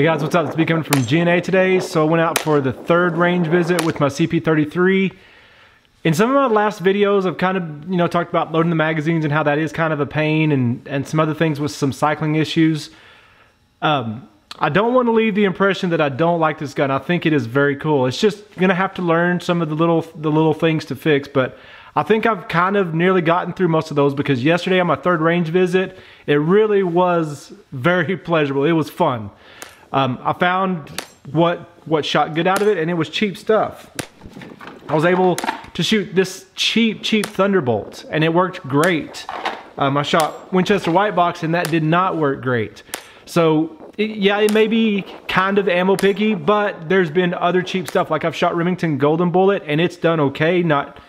Hey guys, what's up? It's me coming from G&A today. So I went out for the third range visit with my CP33. In some of my last videos, I've kind of, talked about loading the magazines and how that is kind of a pain and some other things with some cycling issues. I don't want to leave the impression that I don't like this gun. I think it is very cool. It's just gonna have to learn some of the little things to fix, but I think I've kind of nearly gotten through most of those because yesterday on my third range visit, it really was very pleasurable. It was fun. I found what shot good out of it, and it was cheap stuff. I was able to shoot this cheap Thunderbolt, and it worked great. I shot Winchester White Box, and that did not work great. So yeah, it may be kind of ammo picky, but there's been other cheap stuff. Like I've shot Remington Golden Bullet, and it's done okay. Not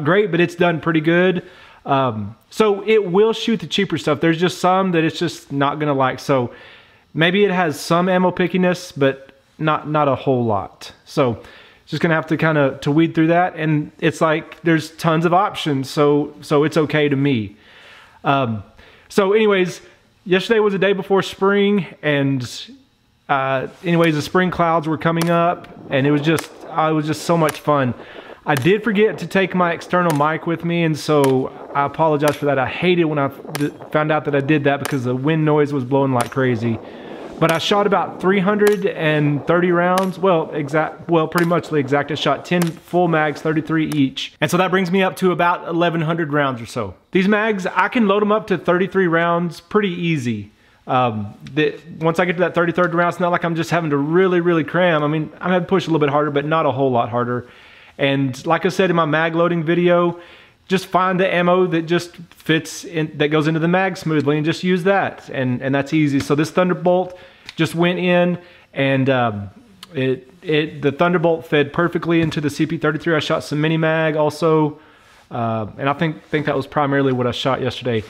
great, but it's done pretty good. So it will shoot the cheaper stuff. There's just some that it's just not gonna like. So maybe it has some ammo pickiness, but not a whole lot. So just gonna have to kind of to weed through that. And it's like there's tons of options, so it's okay to me. So anyways, yesterday was the day before spring, and anyways, the spring clouds were coming up, and it was just so much fun. I did forget to take my external mic with me, and so I apologize for that. I hated when I found out that I did that because the wind noise was blowing like crazy. But I shot about 330 rounds. Well, pretty much the exact. I shot 10 full mags, 33 each. And so that brings me up to about 1,100 rounds or so. These mags, I can load them up to 33 rounds pretty easy. Once I get to that 33rd round, it's not like I'm just having to really cram. I mean, I'm having to push a little bit harder, but not a whole lot harder. And like I said in my mag loading video, just find the ammo that just fits in, that goes into the mag smoothly, and just use that, and that's easy. So this Thunderbolt just went in, and the Thunderbolt fed perfectly into the CP33. I shot some mini mag also, and I think that was primarily what I shot yesterday.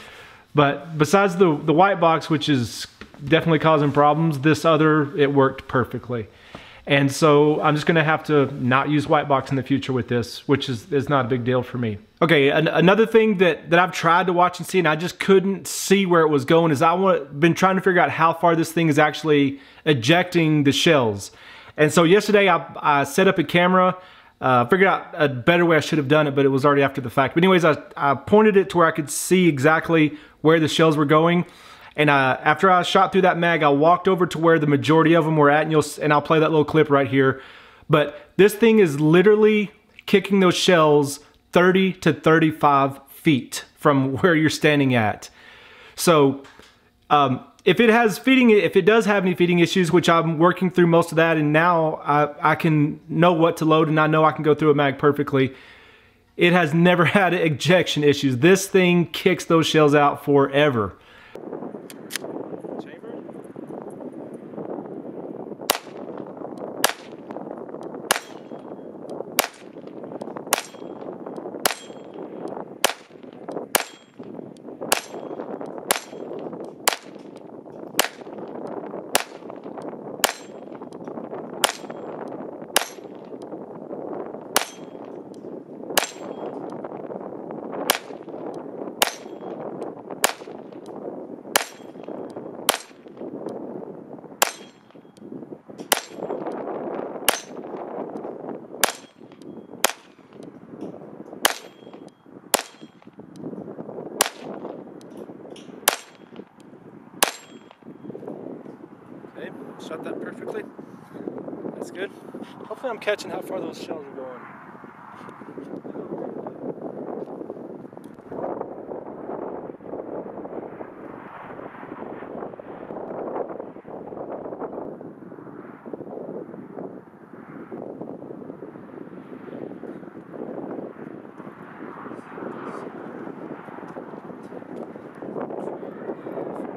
But besides the white box, which is definitely causing problems, it worked perfectly. And so I'm just gonna have to not use white box in the future with this, which is not a big deal for me. Okay, another thing that I've tried to watch and see, and I just couldn't see where it was going, is been trying to figure out how far this thing is actually ejecting the shells. And so yesterday I set up a camera, figured out a better way I should have done it, but it was already after the fact. But anyways, I pointed it to where I could see exactly where the shells were going. And after I shot through that mag, I walked over to where the majority of them were at, and I'll play that little clip right here. But this thing is literally kicking those shells 30 to 35 feet from where you're standing at. So if it does have any feeding issues, which I'm working through most of that, and now I can know what to load, and I know I can go through a mag perfectly. It has never had ejection issues. This thing kicks those shells out forever. Shot that perfectly. That's good. Hopefully I'm catching how far those shells are going.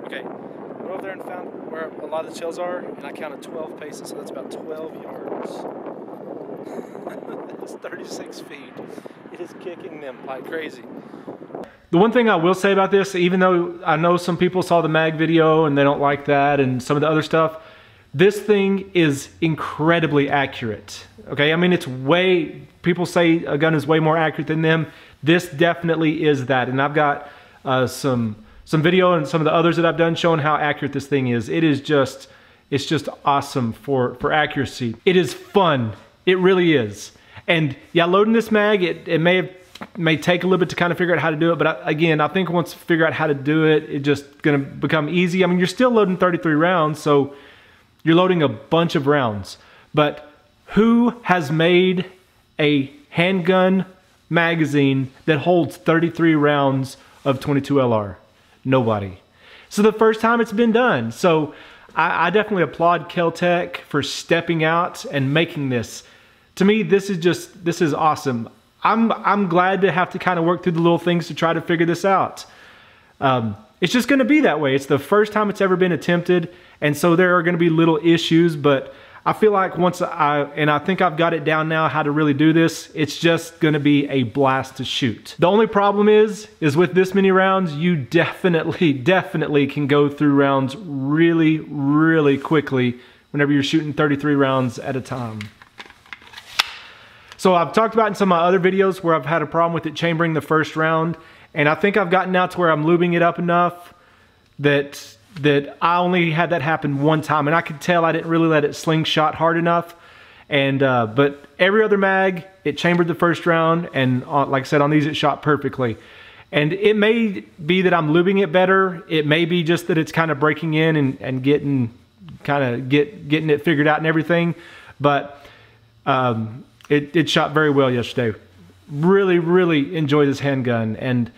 Okay, went over there and found where a lot of the shells are, and I counted 12 paces, so that's about 12 yards. That's 36 feet. It is kicking them like crazy. The one thing I will say about this, even though I know some people saw the mag video and they don't like that and some of the other stuff, this thing is incredibly accurate. Okay, I mean, people say a gun is way more accurate than them. This definitely is that, and I've got some video and some of the others that I've done showing how accurate this thing is. It is just, It's just awesome for accuracy. It is fun. It really is. And yeah, loading this mag, it may take a little bit to kind of figure out how to do it, but again, I think once you figure out how to do it, it's just gonna become easy. I mean, you're still loading 33 rounds, so you're loading a bunch of rounds. But who has made a handgun magazine that holds 33 rounds of 22 LR? Nobody. So the first time it's been done. So I definitely applaud KelTec for stepping out and making this. To me, this is awesome. I'm glad to have to kind of work through the little things to try to figure this out. It's just going to be that way. It's the first time it's ever been attempted, and so there are going to be little issues, but I feel like once I think I've got it down now how to really do this, it's just going to be a blast to shoot. The only problem is with this many rounds, you definitely can go through rounds really, really quickly whenever you're shooting 33 rounds at a time. So I've talked about in some of my other videos where I've had a problem with it chambering the first round, and I think I've gotten out to where I'm lubing it up enough that I only had that happen one time, and I could tell I didn't really let it slingshot hard enough. And but every other mag, it chambered the first round, and like I said, on these it shot perfectly. And it may be that I'm lubing it better. It may be just that it's kind of breaking in and getting it figured out and everything. But it shot very well yesterday. Really, really enjoy this handgun, and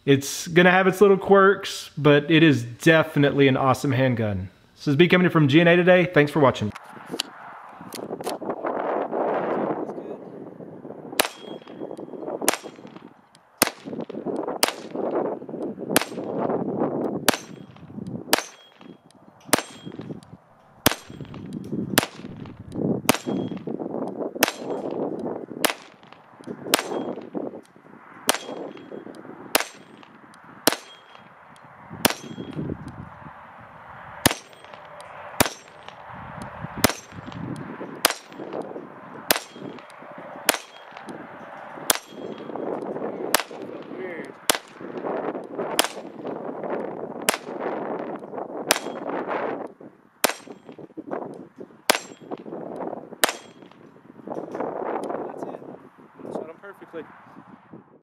it's gonna have its little quirks, but it is definitely an awesome handgun. This is B coming in from G&A today. Thanks for watching.